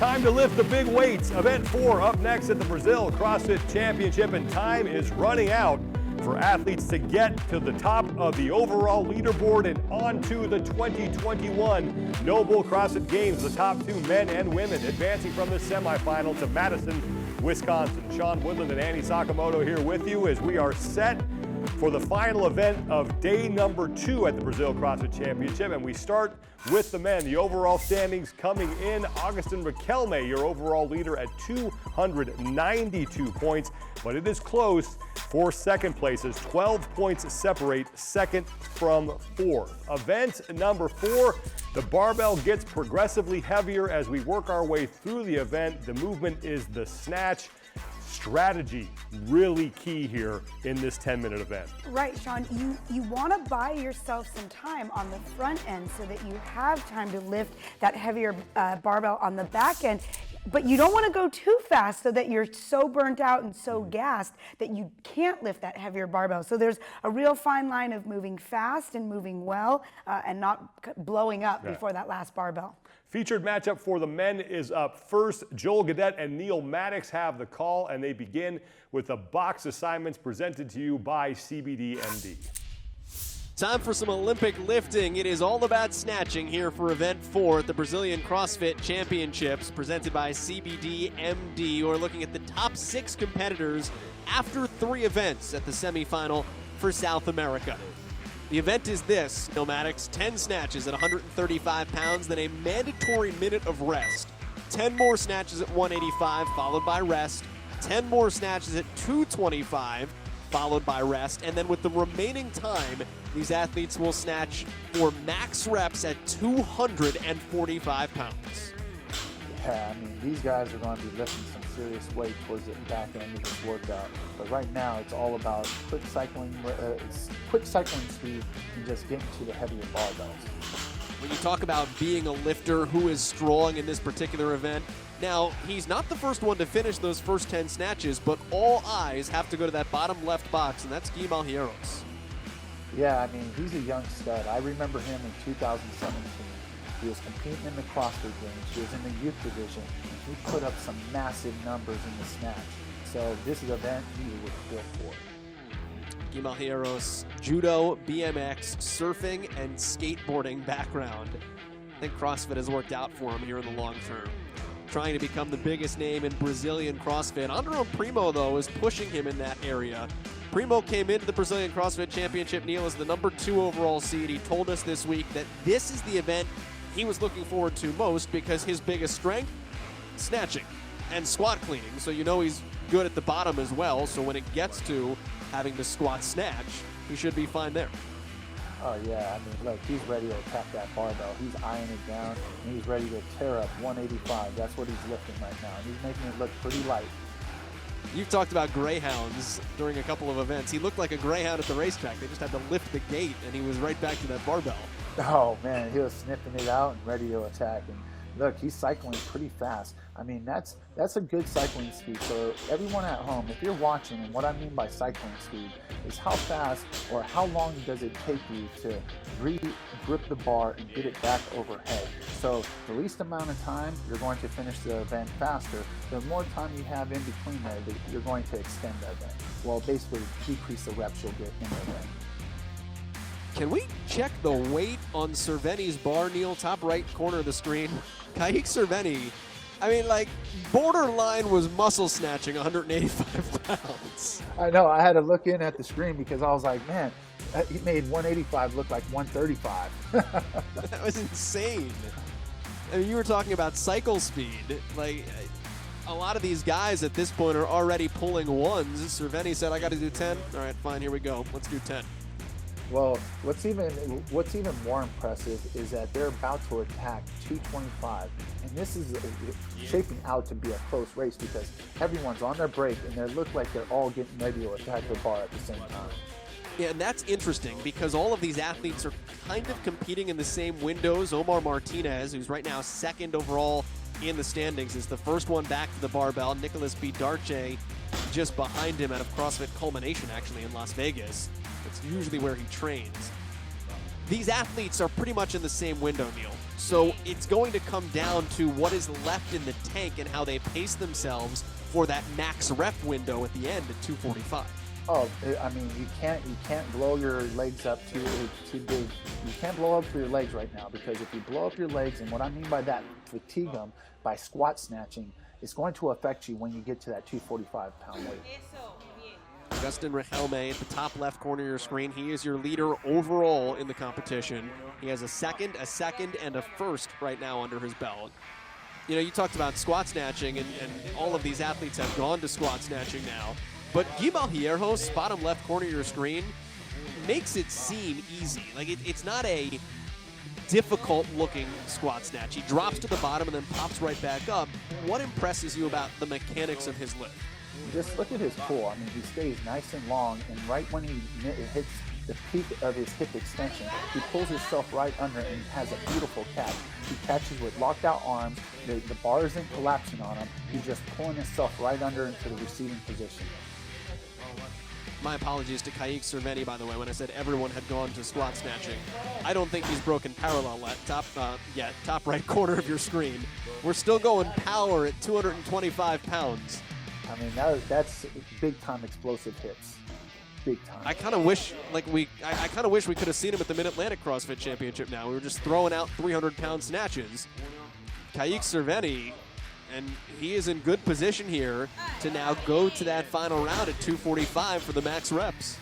Time to lift the big weights. Event 4 up next at the Brazil CrossFit Championship, and time is running out for athletes to get to the top of the overall leaderboard and onto the 2021 Noble CrossFit Games. The top 2 men and women advancing from the semifinal to Madison, Wisconsin. Sean Woodland and Annie Sakamoto here with you as we are set for the final event of day number 2 at the Brazil CrossFit Championship, and we start with the men. The overall standings coming in: Agustin Richelme, your overall leader, at 292 points, but it is close for second places. 12 points separate second from fourth. Event number 4, the barbell gets progressively heavier as we work our way through the event. The movement is the snatch. Strategy really key here in this 10-minute event. Right, Sean, you want to buy yourself some time on the front end so that you have time to lift that heavier barbell on the back end, but you don't want to go too fast so that you're so burnt out and so gassed that you can't lift that heavier barbell. So there's a real fine line of moving fast and moving well and not blowing up before that last barbell. Featured matchup for the men is up first. Joel Gadet and Neil Maddox have the call, and they begin with the box assignments presented to you by CBDMD. Time for some Olympic lifting. It is all about snatching here for event 4 at the Brazilian CrossFit Championships, presented by CBDMD. We're looking at the top 6 competitors after 3 events at the semifinal for South America. The event is this: Maddox, 10 snatches at 135 pounds, then a mandatory minute of rest. 10 more snatches at 185, followed by rest. 10 more snatches at 225, followed by rest. And then with the remaining time, these athletes will snatch for max reps at 245 pounds. Yeah, I mean, these guys are going to be lifting some serious weight towards the back end of this workout. But right now, it's all about quick cycling speed and just getting to the heavier barbells. When you talk about being a lifter who is strong in this particular event, now, he's not the first one to finish those first 10 snatches, but all eyes have to go to that bottom left box, and that's Gui Malheiros. Yeah, I mean, he's a young stud. I remember him in 2017. He was competing in the CrossFit Games. He was in the youth division. He put up some massive numbers in the snatch. So this is an event he was built for. Gui Malheiros, judo, BMX, surfing, and skateboarding background. I think CrossFit has worked out for him here in the long term. Trying to become the biggest name in Brazilian CrossFit. Anderon Primo, though, is pushing him in that area. Primo came into the Brazilian CrossFit Championship, Neil, as the number 2 overall seed. He told us this week that this is the event he was looking forward to most because his biggest strength, snatching and squat cleaning. So you know he's good at the bottom as well. So when it gets to having to squat snatch, he should be fine there. Oh yeah, I mean, look, he's ready to attack that barbell. He's eyeing it down, and he's ready to tear up 185. That's what he's lifting right now, and he's making it look pretty light. You've talked about greyhounds during a couple of events. He looked like a greyhound at the racetrack. They just had to lift the gate, and he was right back to that barbell. Oh man, he was sniffing it out and ready to attack. And look, he's cycling pretty fast. I mean, that's a good cycling speed. So everyone at home, if you're watching, and what I mean by cycling speed is how fast or how long does it take you to grip the bar and get it back overhead. So the least amount of time, you're going to finish the event faster. The more time you have in between there, you're going to extend the event. Well, basically decrease the reps you'll get in the event. Can we check the weight on Cerveny's bar, Neil? Top right corner of the screen. Kaique Cerveny, I mean, like, borderline was muscle snatching 185 pounds. I know, I had to look in at the screen because I was like, man, he made 185 look like 135. That was insane. I mean, you were talking about cycle speed. Like, a lot of these guys at this point are already pulling ones. Cerveny said, I got to do 10. All right, fine, here we go. Let's do 10. Well, what's even more impressive is that they're about to attack 225, and this is shaping out to be a close race because everyone's on their break and they look like they're all getting ready to attack the bar at the same time. Yeah, and that's interesting because all of these athletes are kind of competing in the same windows. Omar Martinez, who's right now 2nd overall in the standings, is the first one back to the barbell. Nicolas Bidarte just behind him out of CrossFit Culmination, actually, in Las Vegas. It's usually where he trains. These athletes are pretty much in the same window, Neil. So it's going to come down to what is left in the tank and how they pace themselves for that max rep window at the end at 245. Oh, I mean, you can't blow your legs up too big. You can't blow up your legs right now, because if you blow up your legs, and what I mean by that, fatigue them by squat snatching, it's going to affect you when you get to that 245-pound weight. Agustin Richelme at the top left corner of your screen. He is your leader overall in the competition. He has a second, and a first right now under his belt. You know, you talked about squat snatching, and all of these athletes have gone to squat snatching now. But Gui Malheiros, bottom left corner of your screen, makes it seem easy. Like, it's not a difficult-looking squat snatch. He drops to the bottom and then pops right back up. What impresses you about the mechanics of his lift? Just look at his pull. I mean, he stays nice and long, and right when he hits the peak of his hip extension, he pulls himself right under and has a beautiful catch. He catches with locked out arms. The bar isn't collapsing on him. He's just pulling himself right under into the receiving position. My apologies to Kaique Cerveny, by the way, when I said everyone had gone to squat snatching. I don't think he's broken parallel yet. Top right corner of your screen. We're still going power at 225 pounds. I mean, that's big time explosive hits. Big time. I kind of wish, I kind of wish we could have seen him at the Mid-Atlantic CrossFit Championship now. We were just throwing out 300-pound snatches. Kaique Cerveny, and he is in good position here to now go to that final round at 245 for the max reps.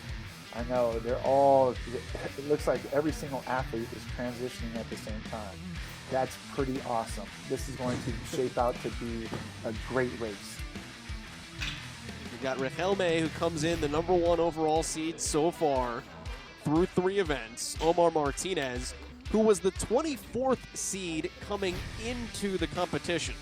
I know, it looks like every single athlete is transitioning at the same time. That's pretty awesome. This is going to shape out to be a great race. We've got Richelme, who comes in the #1 overall seed so far through 3 events. Omar Martinez, who was the 24th seed coming into the competition.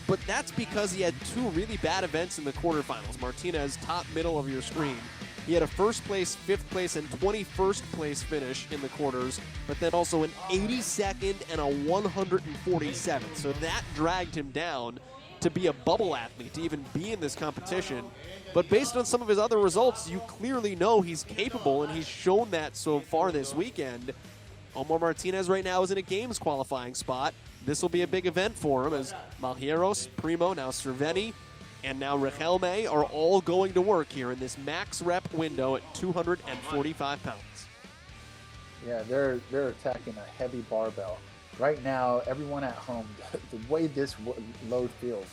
But that's because he had 2 really bad events in the quarterfinals. Martinez, top middle of your screen. He had a 1st place, 5th place, and 21st place finish in the quarters, but then also an 82nd and a 147th. So that dragged him down to be a bubble athlete, to even be in this competition. But based on some of his other results, you clearly know he's capable, and he's shown that so far this weekend. Omar Martinez right now is in a games qualifying spot. This will be a big event for him, as Malheiros, Primo, now Cerveny, and now Richelme are all going to work here in this max rep window at 245 pounds. Yeah, they're attacking a heavy barbell. Right now, everyone at home, the way this load feels,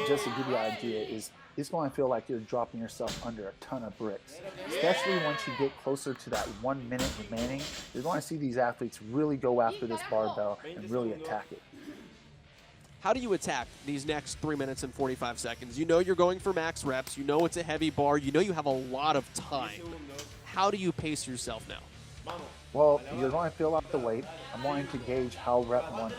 just to give you an idea, is it's going to feel like you're dropping yourself under a ton of bricks. Especially once you get closer to that 1 minute remaining, you're going to see these athletes really go after this barbell and really attack it. How do you attack these next 3 minutes and 45 seconds? You know you're going for max reps. You know it's a heavy bar. You know you have a lot of time. How do you pace yourself now? Well, you're going to feel out the weight. I'm wanting to gauge how rep 1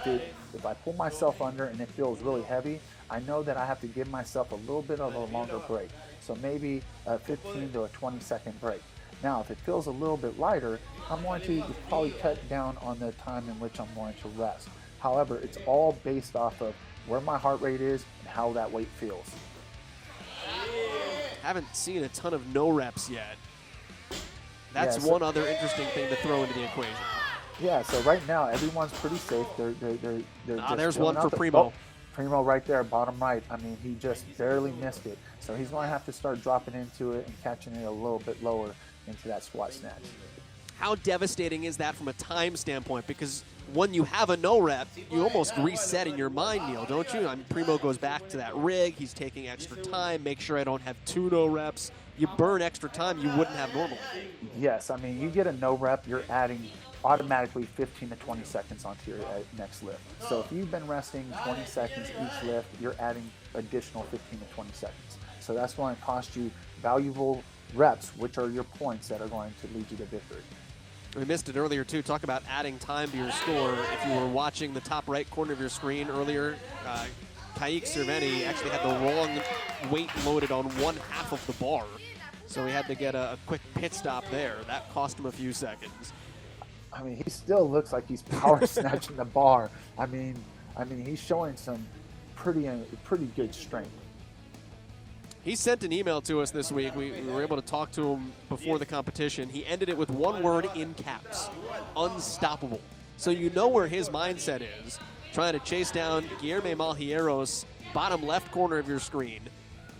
feels. If I pull myself under and it feels really heavy, I know that I have to give myself a little bit of a longer break. So maybe a 15 to a 20-second break. Now, if it feels a little bit lighter, I'm going to probably cut down on the time in which I'm going to rest. However, it's all based off of where my heart rate is and how that weight feels. Haven't seen a ton of no reps yet. That's Yeah, so one other interesting thing to throw into the equation. Yeah, so right now everyone's pretty safe. They're just There's filling one out for Primo. Primo right there, bottom right. I mean, he just barely missed it. So he's going to have to start dropping into it and catching it a little bit lower into that squat snatch. How devastating is that from a time standpoint? Because when you have a no rep, you almost reset in your mind, Neil, don't you? I mean, Primo goes back to that rig. He's taking extra time. Make sure I don't have 2 no reps. You burn extra time you wouldn't have normally. Yes, I mean, you get a no rep, you're adding automatically 15 to 20 seconds onto your next lift. So if you've been resting 20 seconds each lift, you're adding additional 15 to 20 seconds. So that's going to cost you valuable reps, which are your points that are going to lead you to victory. We missed it earlier, too. Talk about adding time to your score. If you were watching the top right corner of your screen earlier, Kaique Cerveny actually had the wrong weight loaded on 1/2 of the bar. So he had to get a quick pit stop there. That cost him a few seconds. I mean, he still looks like he's power snatching the bar. I mean, he's showing some pretty good strength. He sent an email to us this week. We were able to talk to him before the competition. He ended it with one word in caps: unstoppable. So you know where his mindset is, trying to chase down Guilherme Malheiros, bottom left corner of your screen.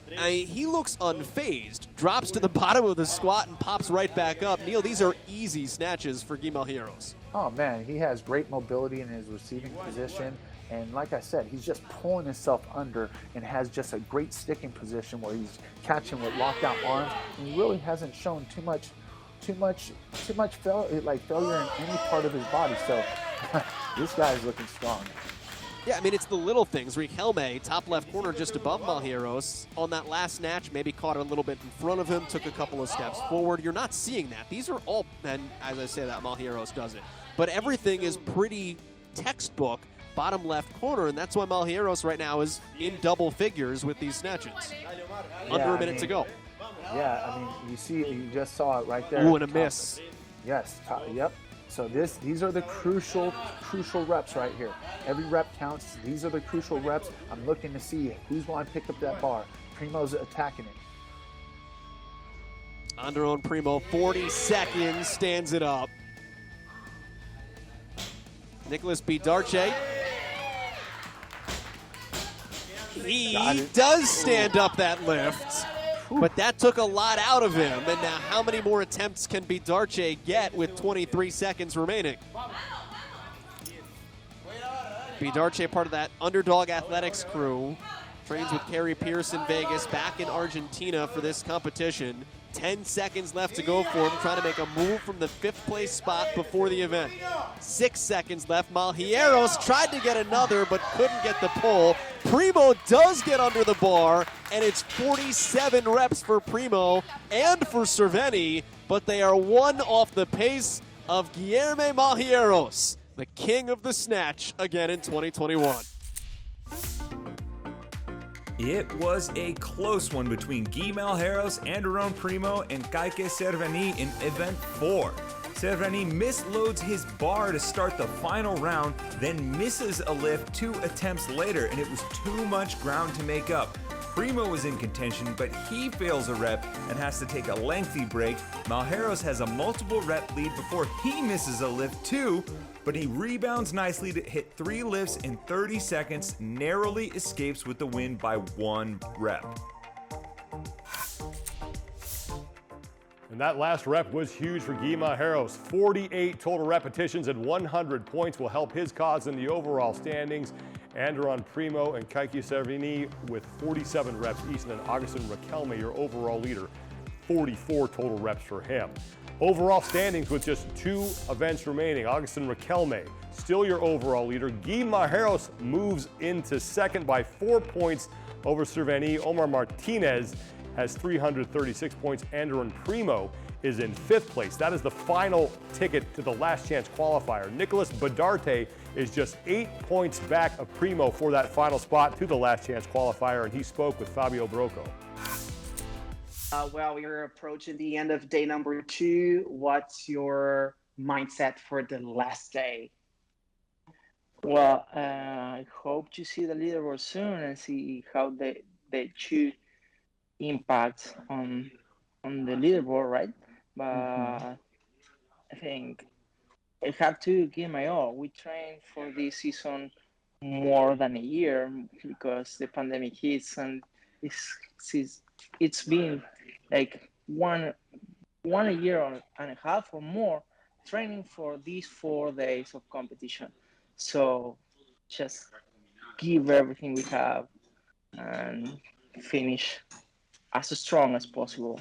He looks unfazed, drops to the bottom of the squat and pops right back up. Neil, these are easy snatches for Gui Malheiros. Oh man, he has great mobility in his receiving position. And like I said, he's just pulling himself under and has just a great sticking position where he's catching with locked out arms. And he really hasn't shown too much failure in any part of his body. So this guy is looking strong. Yeah, I mean, it's the little things. Richelme, top left corner just above Malheiros. On that last snatch, maybe caught a little bit in front of him, took a couple of steps forward. You're not seeing that. These are all, and as I say that, Malheiros does it. But everything is pretty textbook, bottom left corner, and that's why Malheiros right now is in double figures with these snatches. Under a minute to go. Yeah, I mean, you just saw it right there. Ooh, and a miss. Yes, yep. So these are the crucial reps right here. Every rep counts. These are the crucial reps. I'm looking to see who's going to pick up that bar. Primo's attacking it. Anderon Primo, 40 seconds, stands it up. Nicolas Bidarte. He does stand up that lift. But that took a lot out of him. And now how many more attempts can Bidarte get with 23 seconds remaining? Bidarte, part of that Underdog Athletics crew, trains with Carrie Pierce in Vegas, back in Argentina for this competition. 10 seconds left to go for him, trying to make a move from the 5th place spot before the event. 6 seconds left. Malheiros tried to get another, but couldn't get the pull. Primo does get under the bar, and it's 47 reps for Primo and for Cerveny, but they are one off the pace of Guilherme Malheiros, the king of the snatch, again in 2021. It was a close one between Gui Malheiros, Anderon Primo, and Kaique Cerveny in Event 4. Cerveny misloads his bar to start the final round, then misses a lift 2 attempts later, and it was too much ground to make up. Primo was in contention, but he fails a rep and has to take a lengthy break. Malheiros has a multiple rep lead before he misses a lift too, but he rebounds nicely to hit 3 lifts in 30 seconds, narrowly escapes with the win by 1 rep. And that last rep was huge for Gui Malheiros. 48 total repetitions and 100 points will help his cause in the overall standings. Anderon Primo and Kaique Cerveny with 47 reps each, and then Agustin Richelme, your overall leader, 44 total reps for him. Overall standings with just 2 events remaining. Agustin Richelme, still your overall leader. Gui Malheiros moves into second by 4 points over Cerveny. Omar Martinez has 336 points. Anderon Primo is in 5th place. That is the final ticket to the last chance qualifier. Nicolas Bidarte is just 8 points back of Primo for that final spot to the last chance qualifier, and he spoke with Fabio Brocco. Well, we're approaching the end of day number 2. What's your mindset for the last day? Well, I hope to see the leaderboard soon and see how they choose impact on the leaderboard, right? But I think I have to give my all. We trained for this season more than a year because the pandemic hits, and it's been like one year and a half or more training for these 4 days of competition. So just give everything we have and finish as strong as possible.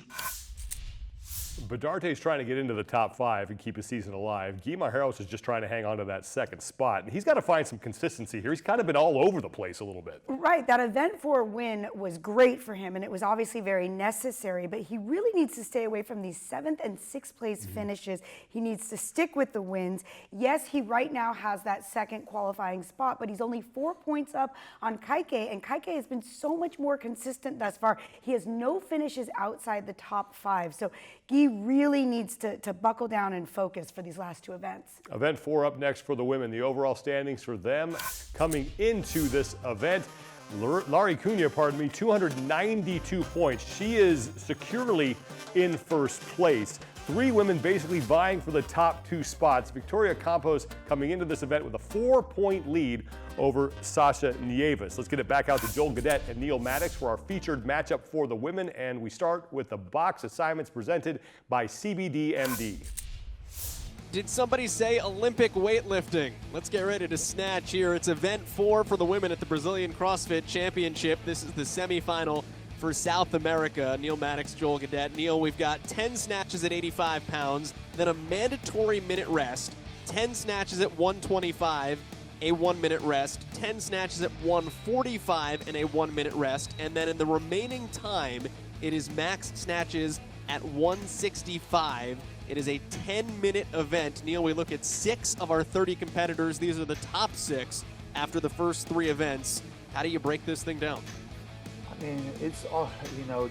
Bidarte's trying to get into the top 5 and keep his season alive. Gui Malheiros is just trying to hang on to that second spot. And he's got to find some consistency here. He's kind of been all over the place a little bit. Right, that Event 4 win was great for him, and it was obviously very necessary, but he really needs to stay away from these 7th and 6th place finishes. He needs to stick with the wins. Yes, he right now has that second qualifying spot, but he's only 4 points up on Kaique, and Kaique has been so much more consistent thus far. He has no finishes outside the top 5, so Gui really needs to buckle down and focus for these last 2 events. Event 4 up next for the women. The overall standings for them coming into this event. Lari Cunha, 292 points. She is securely in first place. 3 women basically vying for the top 2 spots. Victoria Campos coming into this event with a 4-point lead over Sasha Nievas. Let's get it back out to Joel Gadet and Neil Maddox for our featured matchup for the women. And we start with the box assignments presented by CBD-MD. Did somebody say Olympic weightlifting? Let's get ready to snatch here. It's event 4 for the women at the Brazilian CrossFit Championship. This is the semifinal for South America. Neil Maddox, Joel Gadet. Neil, we've got 10 snatches at 85 pounds, then a mandatory minute rest, 10 snatches at 125, a 1-minute rest, 10 snatches at 145 and a 1-minute rest, and then in the remaining time, it is max snatches at 165. It is a 10-minute event. Neil, we look at 6 of our 30 competitors. These are the top 6 after the first 3 events. How do you break this thing down? I mean, it's all,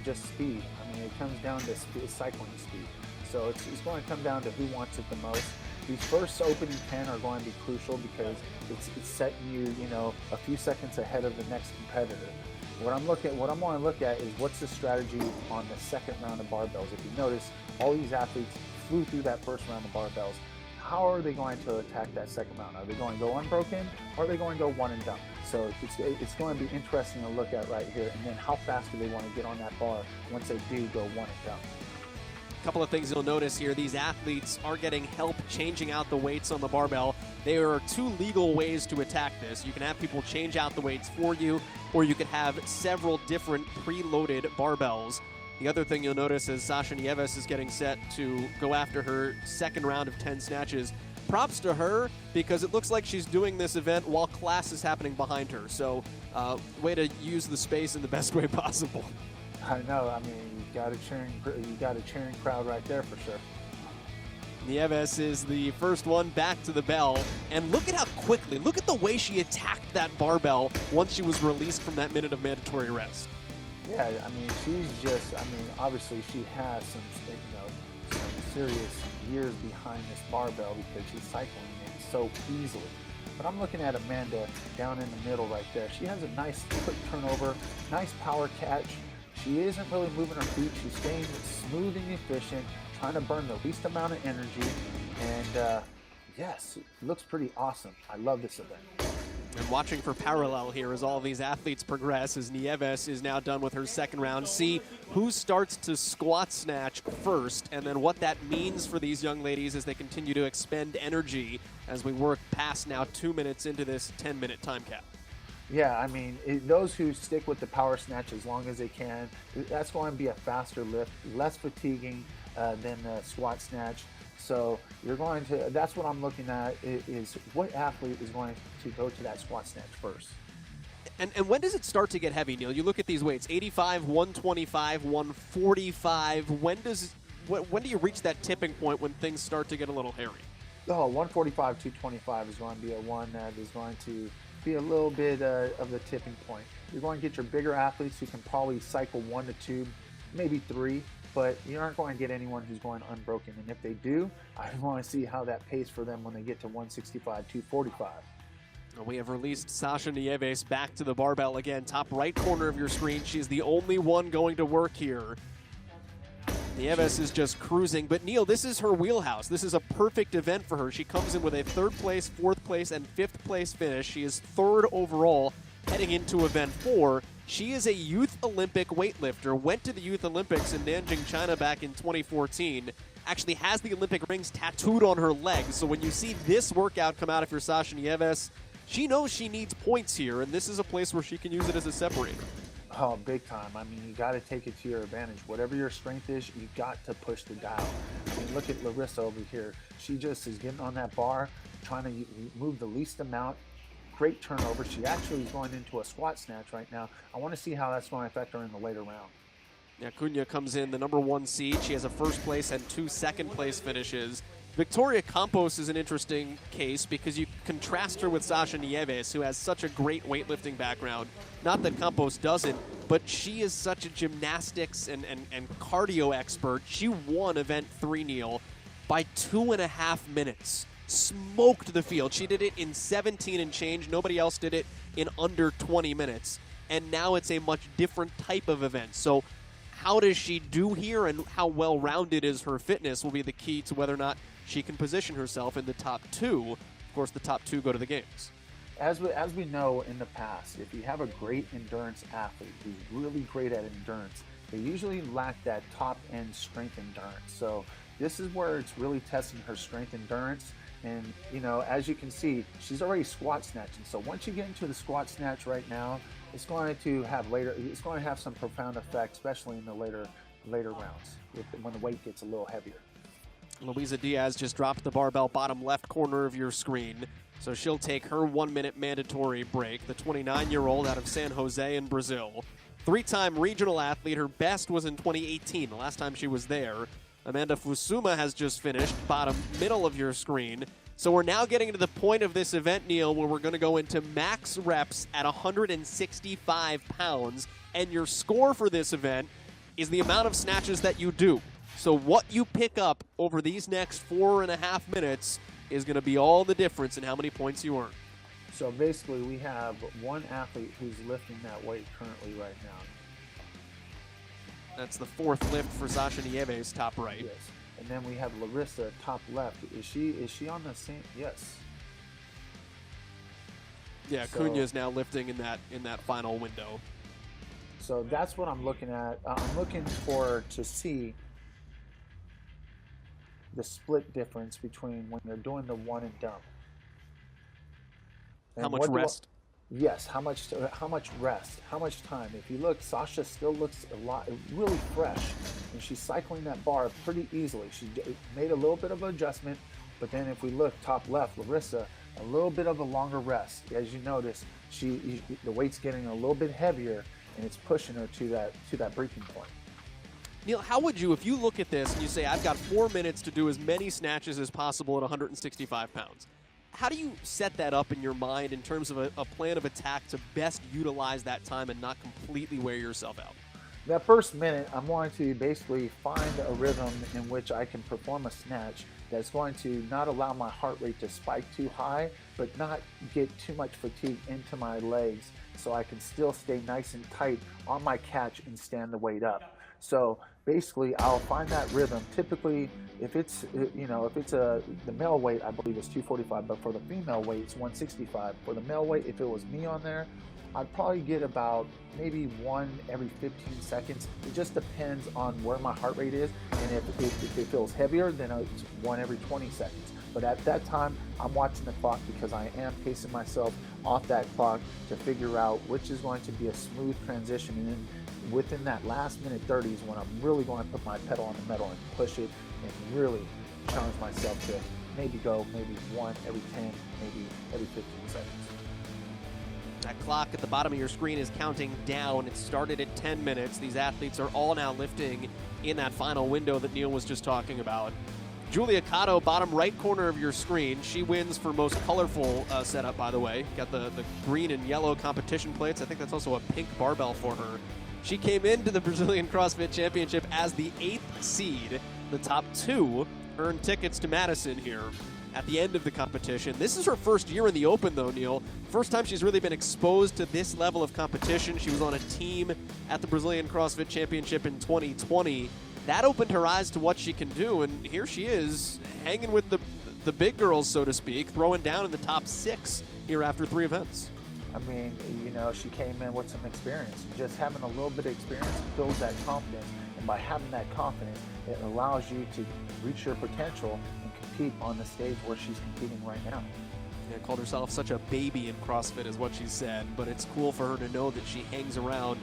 just speed. I mean, it comes down to cycling speed. So it's going to come down to who wants it the most. These first opening 10 are going to be crucial because it's setting you, a few seconds ahead of the next competitor. What I'm going to look at is what's the strategy on the second round of barbells. If you notice, all these athletes flew through that first round of barbells. How are they going to attack that second round? Are they going to go unbroken, or are they going to go one and done? So it's going to be interesting to look at right here. And then how fast do they want to get on that bar once they do go one and done? A couple of things you'll notice here. These athletes are getting help changing out the weights on the barbell. There are 2 legal ways to attack this. You can have people change out the weights for you, or you could have several different preloaded barbells. The other thing you'll notice is Sasha Nievas is getting set to go after her second round of 10 snatches. Props to her, because it looks like she's doing this event while class is happening behind her. So way to use the space in the best way possible. I know. I mean, you got a cheering crowd right there for sure. Nievas is the first one back to the bell, and look at how quickly, look at the way she attacked that barbell once she was released from that minute of mandatory rest. Yeah, I mean, obviously she has some serious years behind this barbell because she's cycling it so easily. But I'm looking at Amanda down in the middle right there. She has a nice quick turnover, nice power catch. She isn't really moving her feet. She's staying smooth and efficient, trying to burn the least amount of energy. And yes, it looks pretty awesome. I love this event. And watching for parallel here as all of these athletes progress, as Nievas is now done with her second round. See who starts to squat snatch first, and then what that means for these young ladies as they continue to expend energy as we work past now 2 minutes into this 10-minute time cap. Yeah, I mean, those who stick with the power snatch as long as they can, that's going to be a faster lift, less fatiguing than the squat snatch. So that's what I'm looking at, is what athlete is going to go to that squat snatch first. And when does it start to get heavy, Neil? You look at these weights, 85, 125, 145. When do you reach that tipping point when things start to get a little hairy? Oh, 145, 225 is going to be a one that is going to be a little bit of the tipping point. You're going to get your bigger athletes who can probably cycle 1 to 2, maybe 3. But you aren't going to get anyone who's going unbroken. And if they do, I want to see how that pays for them when they get to 165, 245. We have released Sasha Nievas back to the barbell again. Top right corner of your screen. She's the only one going to work here. Nievas is just cruising. But Neil, this is her wheelhouse. This is a perfect event for her. She comes in with a 3rd place, 4th place, and 5th place finish. She is 3rd overall heading into event 4. She is a youth Olympic weightlifter, went to the Youth Olympics in Nanjing, China back in 2014, actually has the Olympic rings tattooed on her legs. So when you see this workout come out of your Sasha Nievas, she knows she needs points here, and this is a place where she can use it as a separator. Oh, big time. I mean, you got to take it to your advantage. Whatever your strength is, you got to push the dial. I mean, look at Larissa over here. She just is getting on that bar, trying to move the least amount. Great turnover. She actually is going into a squat snatch right now. I want to see how that's going to affect her in the later round. Yeah, Cunha comes in the number 1 seed. She has a 1st place and 2 second place finishes. Victoria Campos is an interesting case because you contrast her with Sasha Nievas, who has such a great weightlifting background. Not that Campos doesn't, but she is such a gymnastics and cardio expert. She won event 3, Neil, by 2.5 minutes. Smoked the field. She did it in 17 and change. Nobody else did it in under 20 minutes. And now it's a much different type of event. So how does she do here and how well-rounded is her fitness will be the key to whether or not she can position herself in the top 2. Of course, the top 2 go to the games. As we know in the past, if you have a great endurance athlete who's really great at endurance, they usually lack that top-end strength endurance. So this is where it's really testing her strength endurance. And, you know, as you can see, she's already squat snatching. So once you get into the squat snatch right now, it's going to have some profound effect, especially in the later rounds when the weight gets a little heavier. Luiza Diaz just dropped the barbell bottom left corner of your screen. So she'll take her 1-minute mandatory break. The 29-year-old out of San Jose in Brazil. 3-time regional athlete. Her best was in 2018, the last time she was there. Amanda Fusuma has just finished, bottom middle of your screen. So we're now getting to the point of this event, Neil, where we're going to go into max reps at 165 pounds. And your score for this event is the amount of snatches that you do. So what you pick up over these next 4.5 minutes is going to be all the difference in how many points you earn. So basically, we have one athlete who's lifting that weight currently right now. That's the 4th lift for Sasha Nievas, top right. Yes. And then we have Larissa, top left. Is she on the same? Yes. Yeah, So, Cunha is now lifting in that final window. So that's what I'm looking at. I'm looking to see the split difference between when you're doing the one and dump. How much rest? Yes, how much rest, how much time. If you look, Sasha still looks really fresh, and she's cycling that bar pretty easily. She made a little bit of an adjustment, but then if we look top left, Larissa, a little bit of a longer rest. As you notice, the weight's getting a little bit heavier, and it's pushing her to that breaking point. Neil, how would you, if you look at this and you say, I've got 4 minutes to do as many snatches as possible at 165 pounds, how do you set that up in your mind in terms of a plan of attack to best utilize that time and not completely wear yourself out? That first minute, I'm going to basically find a rhythm in which I can perform a snatch that's going to not allow my heart rate to spike too high, but not get too much fatigue into my legs, so I can still stay nice and tight on my catch and stand the weight up. So basically, I'll find that rhythm. Typically, if it's the male weight, I believe it's 245, but for the female weight, it's 165. For the male weight, if it was me on there, I'd probably get about maybe one every 15 seconds. It just depends on where my heart rate is, and if it feels heavier, then it's one every 20 seconds. But at that time, I'm watching the clock because I am pacing myself off that clock to figure out which is going to be a smooth transition. And then within that last minute 30 is when I'm really going to put my pedal on the metal and push it and really challenge myself to maybe go one every 10, maybe every 15 seconds. That clock at the bottom of your screen is counting down. It started at 10 minutes. These athletes are all now lifting in that final window that Neil was just talking about. Julia Kato, bottom right corner of your screen. She wins for most colorful setup, by the way. Got the green and yellow competition plates. I think that's also a pink barbell for her. She came into the Brazilian CrossFit Championship as the 8th seed. The top 2 earned tickets to Madison here at the end of the competition. This is her first year in the Open, though, Neil. First time she's really been exposed to this level of competition. She was on a team at the Brazilian CrossFit Championship in 2020. That opened her eyes to what she can do, and here she is, hanging with the big girls, so to speak, throwing down in the top 6 here after 3 events. I mean, she came in with some experience. Just having a little bit of experience builds that confidence, and by having that confidence, it allows you to reach your potential and compete on the stage where she's competing right now. Yeah, called herself such a baby in CrossFit is what she said, but it's cool for her to know that she hangs around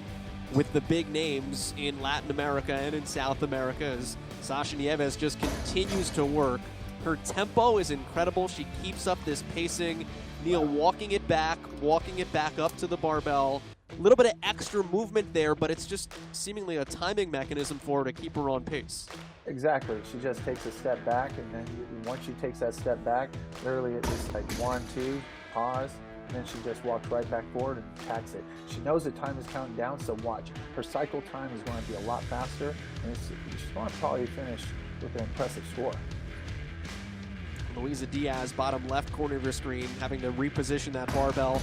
with the big names in Latin America and in South America as Sasha Nievas just continues to work. Her tempo is incredible. She keeps up this pacing. Neil walking it back up to the barbell. A little bit of extra movement there, but it's just seemingly a timing mechanism for her to keep her on pace. Exactly. She just takes a step back, and then once she takes that step back, literally it's like 1, 2, pause, and then she just walks right back forward and attacks it. She knows the time is counting down, so watch. Her cycle time is going to be a lot faster, and she's going to probably finish with an impressive score. Luiza Diaz, bottom left corner of your screen, having to reposition that barbell.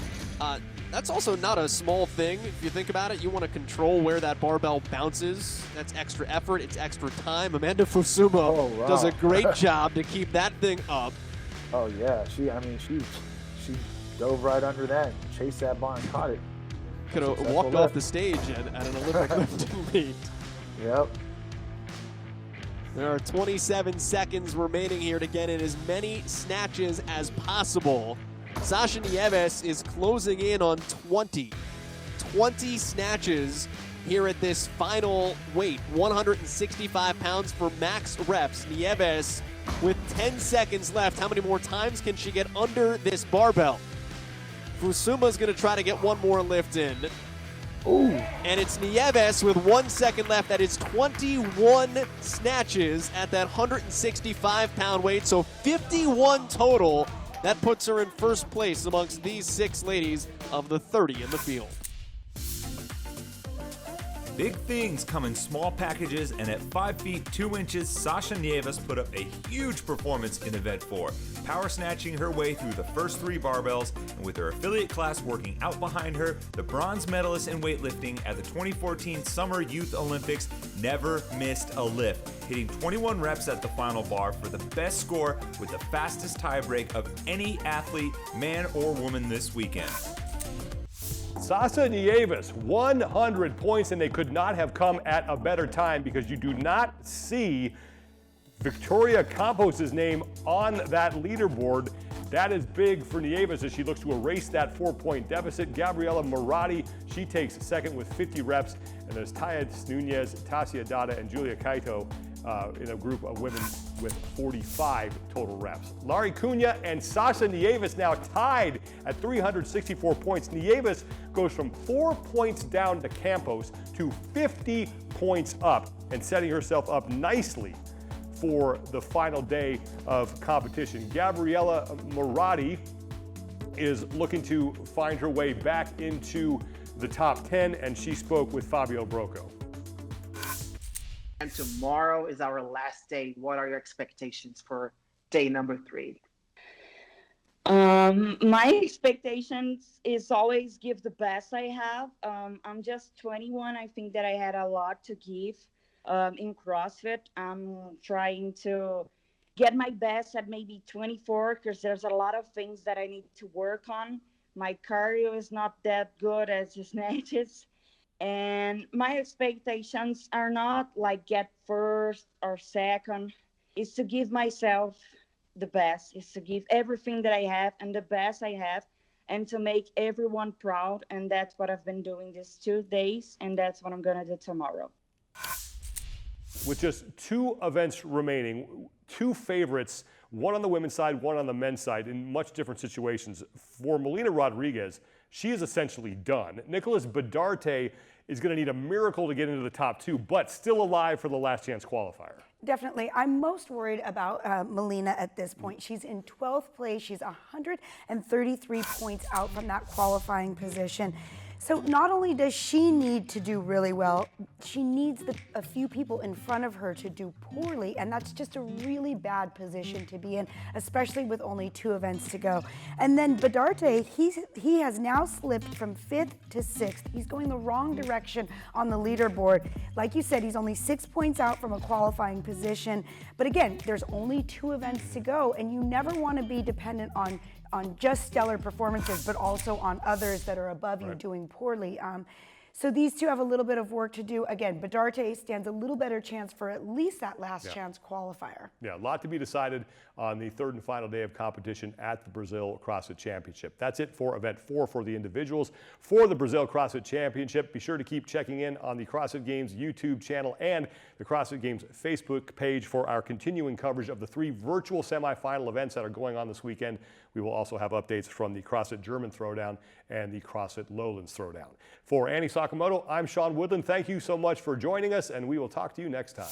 That's also not a small thing. If you think about it, you want to control where that barbell bounces. That's extra effort. It's extra time. Amanda Fusuma does a great job to keep that thing up. Oh yeah, she dove right under that, and chased that bar and caught it. Could have walked off the stage at an Olympic lifting meet. Yep. There are 27 seconds remaining here to get in as many snatches as possible. Sasha Nieves is closing in on 20 snatches here at this final weight, 165 pounds for max reps. Nieves with 10 seconds left. How many more times can she get under this barbell? Fusuma's going to try to get one more lift in. Ooh. And it's Nieves with 1 second left. That is 21 snatches at that 165-pound weight, so 51 total. That puts her in first place amongst these 6 ladies of the 30 in the field. Big things come in small packages, and at 5 feet 2 inches, Sasha Nievas put up a huge performance in Event 4, power snatching her way through the first 3 barbells, and with her affiliate class working out behind her, the bronze medalist in weightlifting at the 2014 Summer Youth Olympics never missed a lift, hitting 21 reps at the final bar for the best score with the fastest tiebreak of any athlete, man or woman, this weekend. Sasha Nieves, 100 points, and they could not have come at a better time because you do not see Victoria Campos' name on that leaderboard. That is big for Nieves as she looks to erase that 4-point deficit. Gabriella Moratti, she takes second with 50 reps, and there's Taya Nunez, Tasia Dada, and Julia Kato in a group of women with 45 total reps. Lari, Cunha, and Sasha Nieves now tied at 364 points. Nieves goes from 4 points down to Campos to 50 points up and setting herself up nicely for the final day of competition. Gabriella Moratti is looking to find her way back into the top 10, and she spoke with Fabio Brocco. And tomorrow is our last day. What are your expectations for day number 3? My expectations is always give the best I have. I'm just 21. I think that I had a lot to give in CrossFit. I'm trying to get my best at maybe 24 because there's a lot of things that I need to work on. My cardio is not that good as the snatches. And my expectations are not like get first or second. It's to give myself the best. It's to give everything that I have and the best I have and to make everyone proud. And that's what I've been doing these 2 days. And that's what I'm going to do tomorrow. With just 2 events remaining, 2 favorites, one on the women's side, one on the men's side, in much different situations. For Melina Rodriguez, she is essentially done. Nicolas Bidarte is going to need a miracle to get into the top 2, but still alive for the last chance qualifier. Definitely. I'm most worried about Melina at this point. She's in 12th place. She's 133 points out from that qualifying position. So not only does she need to do really well, she needs a few people in front of her to do poorly, and that's just a really bad position to be in, especially with only 2 events to go. And then Bidarte, he has now slipped from 5th to 6th. He's going the wrong direction on the leaderboard. Like you said, he's only 6 points out from a qualifying position. But again, there's only 2 events to go, and you never want to be dependent on just stellar performances, but also on others that are above you doing poorly. So these 2 have a little bit of work to do. Again, Bidarte stands a little better chance for at least that last chance qualifier. Yeah, a lot to be decided on the 3rd and final day of competition at the Brazil CrossFit Championship. That's it for Event 4 for the individuals. For the Brazil CrossFit Championship, be sure to keep checking in on the CrossFit Games YouTube channel and the CrossFit Games Facebook page for our continuing coverage of the 3 virtual semifinal events that are going on this weekend. We will also have updates from the CrossFit German Throwdown and the CrossFit Lowlands Throwdown. For Annie Sakamoto, I'm Sean Woodland. Thank you so much for joining us, and we will talk to you next time.